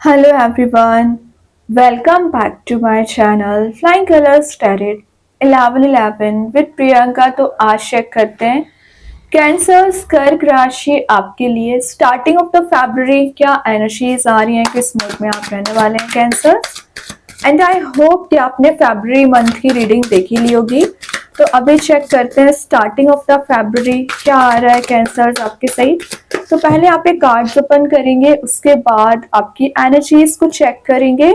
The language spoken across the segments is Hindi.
Hello everyone, welcome back to my channel Flying Colors Tarot 1111 with Priyanka. तो आज चेक करते हैं कैंसर्स कर्क राशि आपके लिए स्टार्टिंग ऑफ द फरवरी क्या एनर्जीज आ रही हैं, किस मूड में आप रहने वाले हैं कैंसर्स। एंड आई होप कि आपने फरवरी मंथ की रीडिंग देखी ली होगी। तो अभी चेक करते हैं स्टार्टिंग ऑफ द फरवरी क्या आ रहा है कैंसर्स आपके सही। तो पहले आप एक कार्ड्स ओपन करेंगे, उसके बाद आपकी एनर्जीज को चेक करेंगे।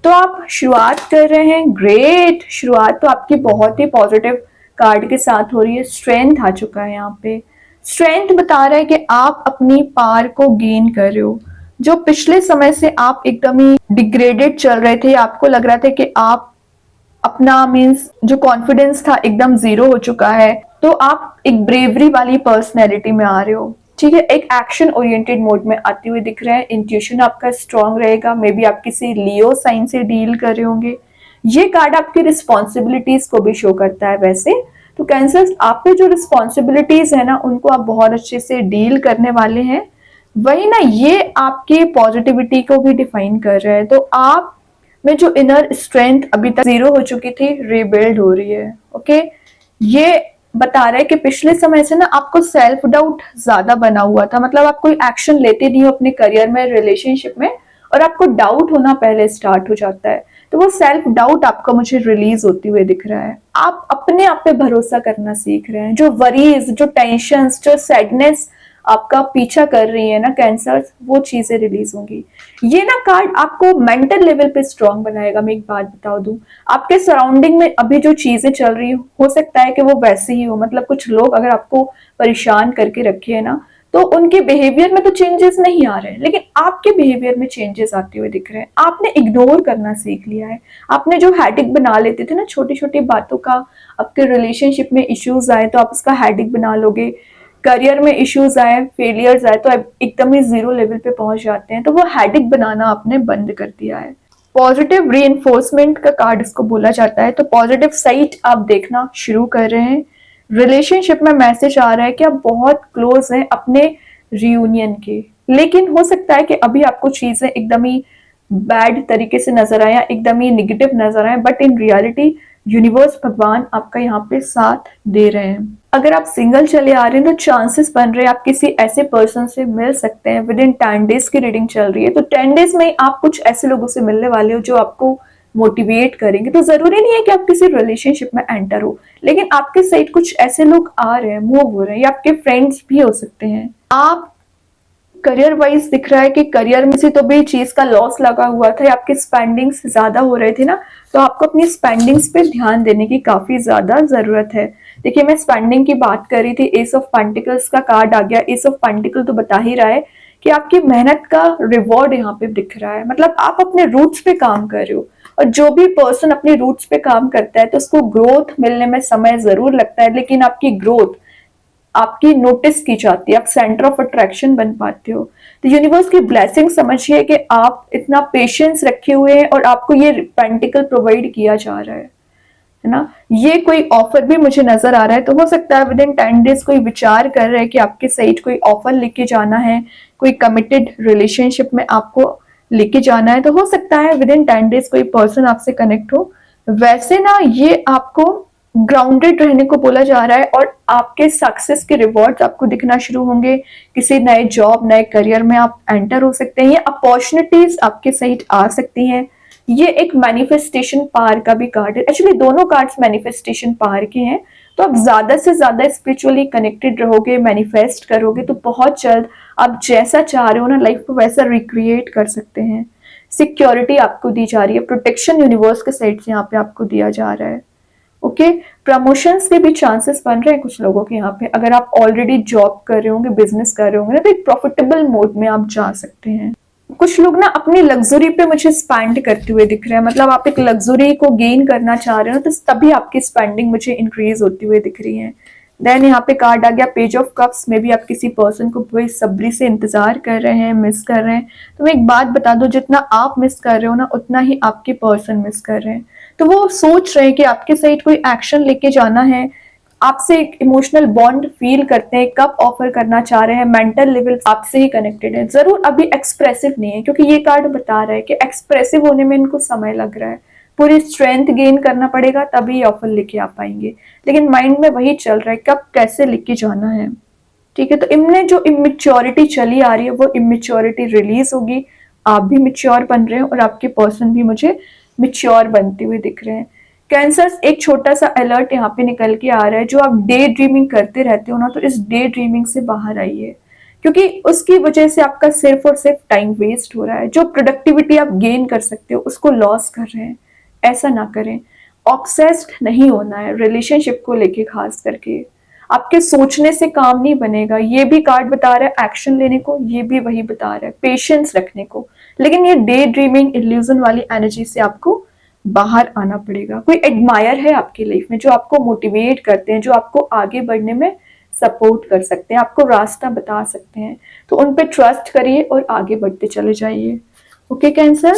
तो आप शुरुआत कर रहे हैं, ग्रेट। शुरुआत तो आपकी बहुत ही पॉजिटिव कार्ड के साथ हो रही है। स्ट्रेंथ आ चुका है यहाँ पे। स्ट्रेंथ बता रहा है कि आप अपनी पार को गेन कर रहे हो। जो पिछले समय से आप एकदम ही डिग्रेडेड चल रहे थे, आपको लग रहा था कि आप अपना मीन्स जो कॉन्फिडेंस था एकदम जीरो हो चुका है, तो आप एक ब्रेवरी वाली पर्सनैलिटी में आ रहे हो। ठीक है, एक एक्शन ओरिएंटेड मोड में आते हुए दिख रहे हैं। इंट्यूशन आपका स्ट्रांग रहेगा। मे बी आप किसी लियो साइन से डील कर रहे होंगे। ये कार्ड आपकी रिस्पॉन्सिबिलिटीज को भी शो करता है वैसे। तो कैंसर आप पे जो रिस्पॉन्सिबिलिटीज है ना, उनको आप बहुत अच्छे से डील करने वाले हैं। वही ना, ये आपके पॉजिटिविटी को भी डिफाइन कर रहा है। तो आप में जो इनर स्ट्रेंथ अभी तक जीरो हो चुकी थी, रिबिल्ड हो रही है। ओके, ये बता रहा है कि पिछले समय से ना आपको सेल्फ डाउट ज्यादा बना हुआ था। मतलब आप कोई एक्शन लेते नहीं हो अपने करियर में, रिलेशनशिप में, और आपको डाउट होना पहले स्टार्ट हो जाता है। तो वो सेल्फ डाउट आपका मुझे रिलीज होते हुए दिख रहा है। आप अपने आप पे भरोसा करना सीख रहे हैं। जो वरीज, जो टेंशन, जो सैडनेस आपका पीछा कर रही है ना कैंसर, वो चीजें रिलीज होंगी। ये ना कार्ड आपको मेंटल लेवल पे स्ट्रांग बनाएगा। मैं एक बात बता दूं, आपके सराउंडिंग में अभी जो चीजें चल रही हो सकता है कि वो वैसे ही हो। मतलब कुछ लोग अगर आपको परेशान करके रखे है ना, तो उनके बिहेवियर में तो चेंजेस नहीं आ रहे हैं, लेकिन आपके बिहेवियर में चेंजेस आते हुए दिख रहे हैं। आपने इग्नोर करना सीख लिया है। आपने जो हैडिक बना लेते थे ना छोटी छोटी बातों का, आपके रिलेशनशिप में इश्यूज आए तो आप उसका हैडिक बना लोगे, करियर में इश्यूज आए, फेलियर्स आए तो एकदम ही जीरो लेवल पे पहुंच जाते हैं। तो वो हैडिक बनाना आपने बंद कर दिया है। पॉजिटिव री का कार्ड इसको बोला जाता है। तो पॉजिटिव साइड आप देखना शुरू कर रहे हैं। रिलेशनशिप में मैसेज आ रहा है कि आप बहुत क्लोज हैं अपने रियूनियन के, लेकिन हो सकता है कि अभी आपको चीजें एकदम ही बैड तरीके से नजर आए, एकदम ही निगेटिव नजर आए, बट इन रियलिटी यूनिवर्स, भगवान आपका यहाँ पे साथ दे रहे हैं। अगर आप सिंगल चले आ रहे हैं तो चांसेस बन रहे हैं आप किसी ऐसे पर्सन से मिल सकते हैं। विद इन 10 डेज की रीडिंग चल रही है, तो 10 डेज में आप कुछ ऐसे लोगों से मिलने वाले हो जो आपको मोटिवेट करेंगे। तो जरूरी नहीं है कि आप किसी रिलेशनशिप में एंटर हो, लेकिन आपके साइड कुछ ऐसे लोग आ रहे हैं, मूव हो रहे हैं, या आपके फ्रेंड्स भी हो सकते हैं। आप करियर वाइज दिख रहा है कि करियर में से तो भी चीज का लॉस लगा हुआ था, आपके स्पेंडिंग्स ज्यादा हो रहे थे ना, तो आपको अपनी स्पेंडिंग्स पे ध्यान देने की काफी ज्यादा जरूरत है। देखिए, मैं स्पेंडिंग की बात कर रही थी, एस ऑफ पेंटिकल्स का कार्ड आ गया। एस ऑफ पेंटिकल तो बता ही रहा है कि आपकी मेहनत का रिवॉर्ड यहाँ पे दिख रहा है। मतलब आप अपने रूट्स पे काम कर रहे हो, और जो भी पर्सन अपने रूट्स पे काम करता है तो उसको ग्रोथ मिलने में समय जरूर लगता है, लेकिन आपकी ग्रोथ आपकी नोटिस की जाती है, आप सेंटर ऑफ अट्रैक्शन बन पाते हो। तो यूनिवर्स की ब्लेसिंग समझिए कि आप इतना पेशेंस रखे हुए हैं और आपको ये पेंटिकल प्रोवाइड किया जा रहा है ना। ये कोई ऑफर भी मुझे नजर आ रहा है। तो हो सकता है विद इन 10 डेज कोई विचार कर रहा है कि आपके साइड कोई ऑफर लेके जाना है, कोई कमिटेड रिलेशनशिप में आपको लेके जाना है। तो हो सकता है विद इन 10 डेज कोई पर्सन आपसे कनेक्ट हो। वैसे ना ये आपको ग्राउंडेड रहने को बोला जा रहा है, और आपके सक्सेस के रिवॉर्ड्स आपको दिखना शुरू होंगे। किसी नए जॉब, नए करियर में आप एंटर हो सकते हैं, या अपॉर्चुनिटीज आपके साइड आ सकती हैं। ये एक मैनिफेस्टेशन पावर का भी कार्ड है। एक्चुअली दोनों कार्ड्स मैनिफेस्टेशन पावर के हैं। तो आप ज्यादा से ज्यादा स्पिरिचुअली कनेक्टेड रहोगे, मैनिफेस्ट करोगे, तो बहुत जल्द आप जैसा चाह रहे हो ना लाइफ को, वैसा रिक्रिएट कर सकते हैं। सिक्योरिटी आपको दी जा रही है, प्रोटेक्शन यूनिवर्स के साइड से यहाँ पे आपको दिया जा रहा है। ओके, प्रमोशंस के भी चांसेस बन रहे हैं कुछ लोगों के यहाँ पे। अगर आप ऑलरेडी जॉब कर रहे होंगे, बिजनेस कर रहे होंगे ना, तो एक प्रॉफिटेबल मोड में आप जा सकते हैं। कुछ लोग ना अपनी लग्जरी पे मुझे स्पेंड करते हुए दिख रहे हैं। मतलब आप एक लग्जरी को गेन करना चाह रहे हो, तो तभी आपकी स्पेंडिंग मुझे इंक्रीज होती हुई दिख रही है। देन यहाँ पे कार्ड आ गया पेज ऑफ कप्स। में भी आप किसी पर्सन को बेसब्री से इंतजार कर रहे हैं, मिस कर रहे हैं। तो मैं एक बात बता दूं, जितना आप मिस कर रहे हो ना, उतना ही आपके पर्सन मिस कर रहे हैं। तो वो सोच रहे हैं कि आपके साइड कोई एक्शन लेके जाना है, आपसे एक इमोशनल बॉन्ड फील करते हैं, कब ऑफर करना चाह रहे हैं, मेंटल लेवल आपसे ही कनेक्टेड है। जरूर अभी एक्सप्रेसिव नहीं है, क्योंकि ये कार्ड बता रहा है कि एक्सप्रेसिव होने में इनको समय लग रहा है, पूरी स्ट्रेंथ गेन करना पड़ेगा तभी ऑफर लेके आ पाएंगे। लेकिन माइंड में वही चल रहा है कब कैसे लेके जाना है। ठीक है, तो इनमें जो इमेच्योरिटी चली आ रही है वो इमेच्योरिटी रिलीज होगी। आप भी मिच्योर बन रहे हैं और आपके पर्सन भी मुझे मिच्योर बनते हुए दिख रहे हैं। कैंसर्स, एक छोटा सा अलर्ट यहाँ पे निकल के आ रहा है। जो आप डे ड्रीमिंग करते रहते हो ना, तो इस डे ड्रीमिंग से बाहर आइए, क्योंकि उसकी वजह से आपका सिर्फ और सिर्फ टाइम वेस्ट हो रहा है। जो प्रोडक्टिविटी आप गेन कर सकते हो उसको लॉस कर रहे हैं। ऐसा ना करें। ऑब्सेस्ड नहीं होना है रिलेशनशिप को लेके, खास करके आपके सोचने से काम नहीं बनेगा। ये भी कार्ड बता रहा है एक्शन लेने को, ये भी वही बता रहा है पेशेंस रखने को। लेकिन ये डे ड्रीमिंग इल्यूजन वाली एनर्जी से आपको बाहर आना पड़ेगा। कोई एडमायर है आपकी लाइफ में जो आपको मोटिवेट करते हैं, जो आपको आगे बढ़ने में सपोर्ट कर सकते हैं, आपको रास्ता बता सकते हैं। तो उन पे ट्रस्ट करिए और आगे बढ़ते चले जाइए। ओके कैंसर,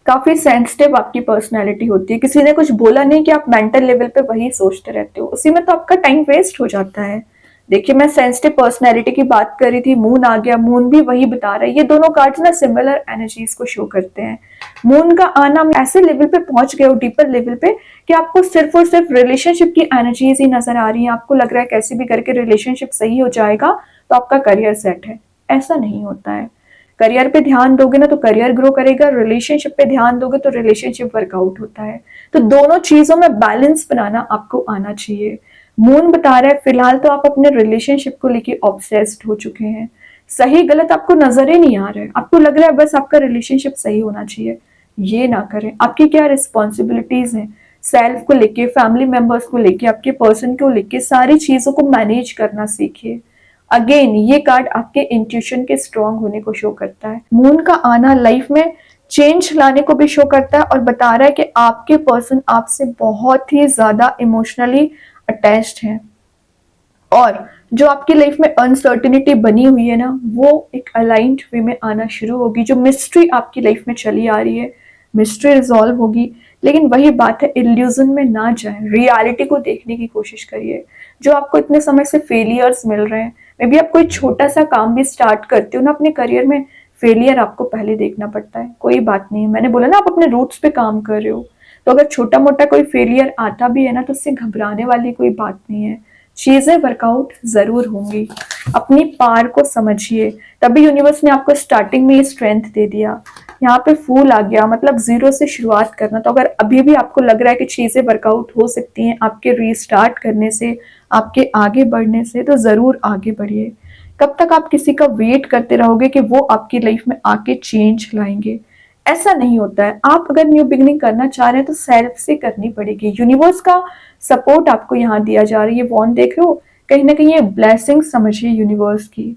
काफी सेंसिटिव आपकी पर्सनैलिटी होती है। किसी ने कुछ बोला नहीं कि आप मेंटल लेवल पे वही सोचते रहते हो, उसी में तो आपका टाइम वेस्ट हो जाता है। देखिए, मैं सेंसिटिव पर्सनैलिटी की बात कर रही थी, मून आ गया, मून भी वही बता रहा है। ये दोनों कार्ड्स ना सिमिलर एनर्जीज को शो करते हैं। मून का आना, ऐसे लेवल पे पहुंच गए हो, डीपर लेवल पे, कि आपको सिर्फ और सिर्फ रिलेशनशिप की एनर्जीज ही नजर आ रही है। आपको लग रहा है कैसे भी करके रिलेशनशिप सही हो जाएगा तो आपका करियर सेट है। ऐसा नहीं होता है। करियर पे ध्यान दोगे ना तो करियर ग्रो करेगा, रिलेशनशिप पे ध्यान दोगे तो रिलेशनशिप वर्कआउट होता है। तो दोनों चीजों में बैलेंस बनाना आपको आना चाहिए। मून बता रहा है फिलहाल तो आप अपने रिलेशनशिप को लेके ऑब्सेस्ड हो चुके हैं। सही गलत आपको नजर ही नहीं आ रहा है, आपको लग रहा है बस आपका रिलेशनशिप सही होना चाहिए। ये ना करें। आपकी क्या रिस्पॉन्सिबिलिटीज हैं सेल्फ को लेके, फैमिली मेंबर्स को लेके, आपके पर्सन को लेके, सारी चीजों को मैनेज करना सीखिए। अगेन ये कार्ड आपके इंट्यूशन के स्ट्रांग होने को शो करता है। मून का आना लाइफ में चेंज लाने को भी शो करता है और बता रहा है कि आपके पर्सन आपसे बहुत ही ज्यादा इमोशनली अटैच्ड है। और जो आपकी लाइफ में अनसर्टिनिटी बनी हुई है ना, वो एक अलाइंड वे में आना शुरू होगी। जो मिस्ट्री आपकी लाइफ में चली आ रही है, मिस्ट्री रिजॉल्व होगी। लेकिन वही बात है, इल्यूजन में ना जाए, रियलिटी को देखने की कोशिश करिए। जो आपको इतने समय से फेलियर्स मिल रहे हैं, मे बी आप कोई छोटा सा काम भी स्टार्ट करते हो ना अपने करियर में, फेलियर आपको पहले देखना पड़ता है। कोई बात नहीं, मैंने बोला ना आप अपने रूट्स पे काम कर रहे हो, तो अगर छोटा मोटा कोई फेलियर आता भी है ना तो उससे घबराने वाली कोई बात नहीं है। चीजें वर्कआउट जरूर होंगी। अपनी पार को समझिए, तभी यूनिवर्स ने आपको स्टार्टिंग में ये स्ट्रेंथ दे दिया। यहाँ पे फूल आ गया, मतलब जीरो से शुरुआत करना। तो अगर अभी भी आपको लग रहा है कि चीजें वर्कआउट हो सकती हैं आपके रीस्टार्ट करने से, आपके आगे बढ़ने से, तो जरूर आगे बढ़िए। कब तक आप किसी का वेट करते रहोगे कि वो आपकी लाइफ में आके चेंज लाएंगे? ऐसा नहीं होता है। आप अगर न्यू बिगिनिंग करना चाह रहे हैं तो सेल्फ से करनी पड़ेगी। यूनिवर्स का सपोर्ट आपको यहाँ दिया जा रही है। वॉन्ड देख रहे हो, कहीं ना कहीं ये ब्लेसिंग समझिए यूनिवर्स की,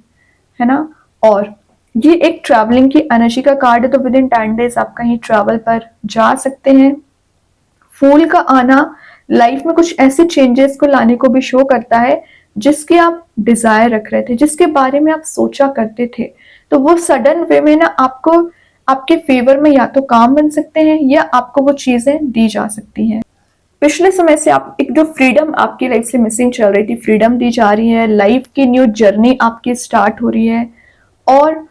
है ना। और ये एक ट्रैवलिंग की एनर्जी का कार्ड है, तो विद इन 10 डेज आप कहीं ट्रैवल पर जा सकते हैं। फूल का आना लाइफ में कुछ ऐसे चेंजेस को लाने को भी शो करता है जिसके आप डिजायर रख रहे थे, जिसके बारे में आप सोचा करते थे। तो वो सडन वे में ना आपको आपके फेवर में या तो काम बन सकते हैं या आपको वो चीजें दी जा सकती हैं। पिछले समय से आप एक जो फ्रीडम आपकी लाइफ से मिसिंग चल रही थी, फ्रीडम दी जा रही है। लाइफ की न्यू जर्नी आपकी स्टार्ट हो रही है और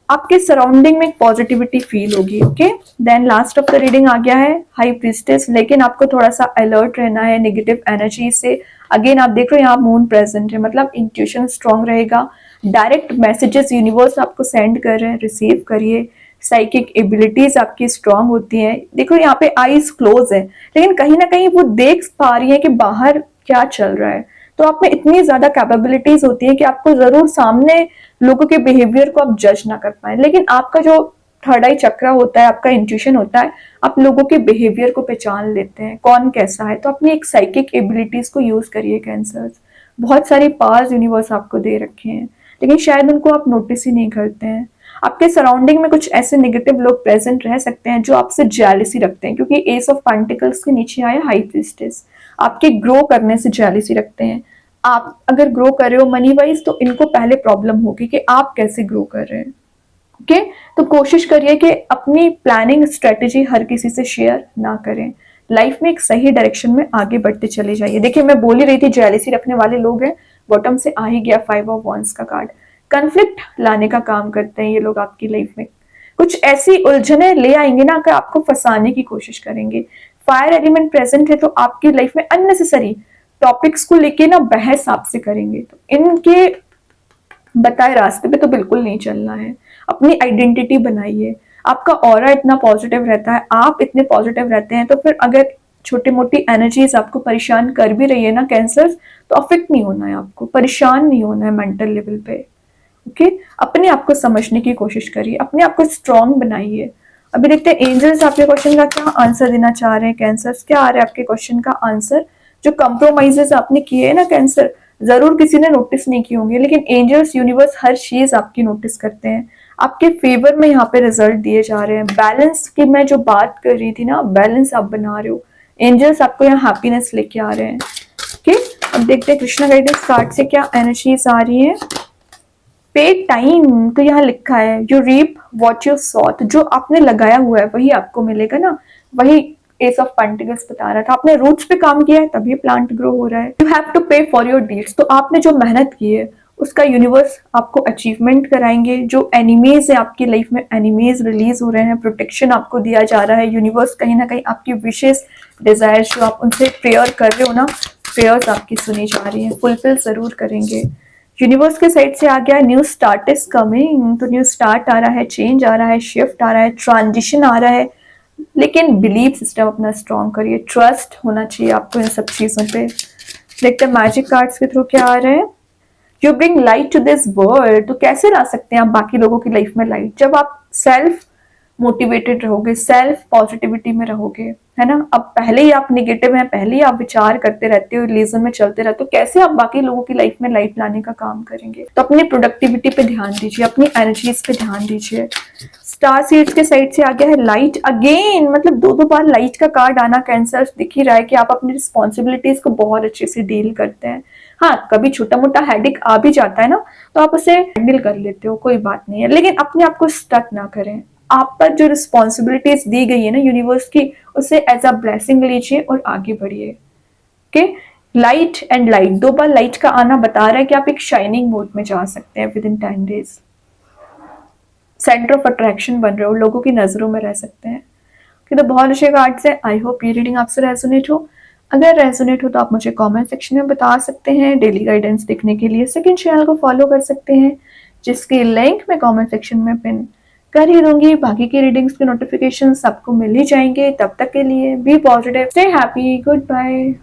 आपके सराउंडिंग में एक पॉजिटिविटी फील होगी। Okay, then last of the reading आ गया है हाई प्रीस्टेस। लेकिन आपको थोड़ा सा अलर्ट रहना है नेगेटिव एनर्जी से। अगेन आप देख रहे हो यहाँ मून प्रेजेंट है, मतलब इंट्यूशन स्ट्रांग रहेगा। डायरेक्ट मैसेजेस यूनिवर्स आपको सेंड कर रहे हैं, रिसीव करिए। साइकिक एबिलिटीज आपकी स्ट्रांग होती हैं। देखो यहाँ पे आईज क्लोज है, लेकिन कहीं ना कहीं वो देख पा रही है कि बाहर क्या चल रहा है। तो आप में इतनी ज्यादा कैपेबिलिटीज होती है कि आपको जरूर सामने लोगों के बिहेवियर को आप जज ना कर पाए, लेकिन आपका जो थर्ड आई चक्र होता है, आपका इंट्यूशन होता है, आप लोगों के बिहेवियर को पहचान लेते हैं कौन कैसा है। तो अपनी एक साइकिक एबिलिटीज को यूज करिए कैंसर्स। बहुत सारी पावर्स यूनिवर्स आपको दे रखे हैं, लेकिन शायद उनको आप नोटिस ही नहीं करते हैं। आपके सराउंडिंग में कुछ ऐसे नेगेटिव लोग प्रेजेंट रह सकते हैं जो आपसे जेलसी रखते हैं, क्योंकि एस ऑफ पेंटिकल्स के नीचे आया हाई प्रीस्टेस। आपके ग्रो करने से जेलसी रखते हैं। आप अगर ग्रो कर रहे हो मनी वाइज तो इनको पहले प्रॉब्लम होगी कि आप कैसे ग्रो कर रहे हैं। ओके, तो कोशिश करिए कि अपनी प्लानिंग स्ट्रेटेजी हर किसी से शेयर ना करें। लाइफ में एक सही डायरेक्शन में आगे बढ़ते चले जाइए। देखिए मैं बोल ही रही थी जेलेसी रखने वाले लोग हैं, बॉटम से आ ही गया 5 ऑफ wands का कार्ड। कन्फ्लिक्ट लाने का काम करते हैं ये लोग आपकी लाइफ में, कुछ ऐसी उलझने ले आएंगे ना कि आपको फंसाने की कोशिश करेंगे। फायर एलिमेंट प्रेजेंट है तो आपकी लाइफ में अननेसेसरी टॉपिक्स को लेके ना बहस आपसे करेंगे, तो इनके बताए रास्ते पे तो बिल्कुल नहीं चलना है। अपनी आइडेंटिटी बनाइए। आपका ऑरा इतना पॉजिटिव रहता है, आप इतने पॉजिटिव रहते हैं, तो फिर अगर छोटी मोटी एनर्जीज आपको परेशान कर भी रही है ना कैंसर, तो अफेक्ट नहीं होना है, आपको परेशान नहीं होना है मेंटल लेवल पे। ओके, अपने आप को समझने की कोशिश करिए, अपने आप को स्ट्रांग बनाइए। अभी देखते हैं एंजल्स आपके क्वेश्चन का क्या आंसर देना चाह रहे हैं। कैंसर क्या आ रहा है आपके क्वेश्चन का आंसर? जो कंप्रोमाइजेस आपने किए हैं ना कैंसर, जरूर किसी ने नोटिस नहीं किए होंगे, लेकिन एंजल्स यूनिवर्स हर चीज आपकी नोटिस करते हैं। आपके फेवर में यहाँ पे रिजल्ट दिए जा रहे हैं। बैलेंस की मैं जो बात कर रही थी ना, बैलेंस आप बना रहे हो। एंजल्स आपको यहाँ हैप्पीनेस लेके आ रहे हैं। ओके, अब देखते हैं कृष्णा गाइडेंस कार्ड से क्या एनर्जीज आ रही है। पे टाइम, तो यहाँ लिखा है you reap what you sought, जो आपने लगाया हुआ है वही आपको मिलेगा ना। वही एस ऑफ पेंटिकल्स बता रहा था, आपने रूट्स पे काम किया है तभी प्लांट ग्रो हो रहा है। यू हैव टू पे फॉर योर डीड्स, तो आपने जो मेहनत की है उसका यूनिवर्स आपको अचीवमेंट कराएंगे। जो एनिमीज है आपकी लाइफ में, एनिमीज रिलीज हो रहे हैं, प्रोटेक्शन आपको दिया जा रहा है। यूनिवर्स कहीं ना कहीं आपकी विशेष डिजायर जो आप उनसे प्रेयर कर रहे हो ना, प्रेयर्स आपकी सुनी जा रही है, फुलफिल जरूर करेंगे। यूनिवर्स के साइड से आ गया न्यू स्टार्ट इज कमिंग, तो न्यू स्टार्ट आ रहा है, चेंज आ रहा है, शिफ्ट आ रहा है, ट्रांजिशन आ रहा है। लेकिन बिलीव सिस्टम अपना स्ट्रॉन्ग करिए, ट्रस्ट होना चाहिए आपको इन सब चीजों पे। देखते हैं मैजिक कार्ड्स के थ्रू क्या आ रहे हैं। You bring light to this world, तो कैसे ला सकते हैं आप बाकी लोगों की लाइफ में लाइट? जब आप सेल्फ मोटिवेटेड रहोगे, सेल्फ पॉजिटिविटी में रहोगे, है ना। अब पहले ही आप निगेटिव हैं, पहले ही आप विचार करते रहते हो, रिलीजन में चलते रहते हो, कैसे आप बाकी लोगों की लाइफ में लाइट लाने का काम करेंगे? तो अपनी प्रोडक्टिविटी पे ध्यान दीजिए, अपनी एनर्जीज पे ध्यान दीजिए। स्टार सीड्स के साइड से आ गया है लाइट अगेन, मतलब दो दो बार लाइट का कार्ड आना कैंसर दिख ही रहा है कि आप अपनी रिस्पॉन्सिबिलिटीज को बहुत अच्छे से डील करते हैं। हाँ, कभी छोटा मोटा हेडेक आ भी जाता है ना, तो आप उसे हैंडल कर लेते हो, कोई बात नहीं है, लेकिन अपने आप को स्टक ना करें। आप पर जो रिस्पॉन्सिबिलिटीज दी गई है ना यूनिवर्स की, उसे एज अ ब्लेसिंग लीजिए और आगे बढ़िए। ओके, लाइट एंड लाइट, दो बार लाइट का आना बता रहा है कि आप एक शाइनिंग मोड में जा सकते हैं with in 10 days. Centre of attraction बन रहे हो, लोगों की नजरों में रह सकते हैं। तो बहुत अच्छे कार्ड्स है। आई होप ये रीडिंग आपसे रेजोनेट हो। अगर रेजोनेट हो तो आप मुझे कमेंट सेक्शन में बता सकते हैं। डेली गाइडेंस देखने के लिए सेकंड चैनल को फॉलो कर सकते हैं, जिसकी लिंक मैं कमेंट सेक्शन में पिन कर ही दूंगी। बाकी की रीडिंग्स के नोटिफिकेशन सबको मिल ही जाएंगे। तब तक के लिए be positive, stay happy, good bye.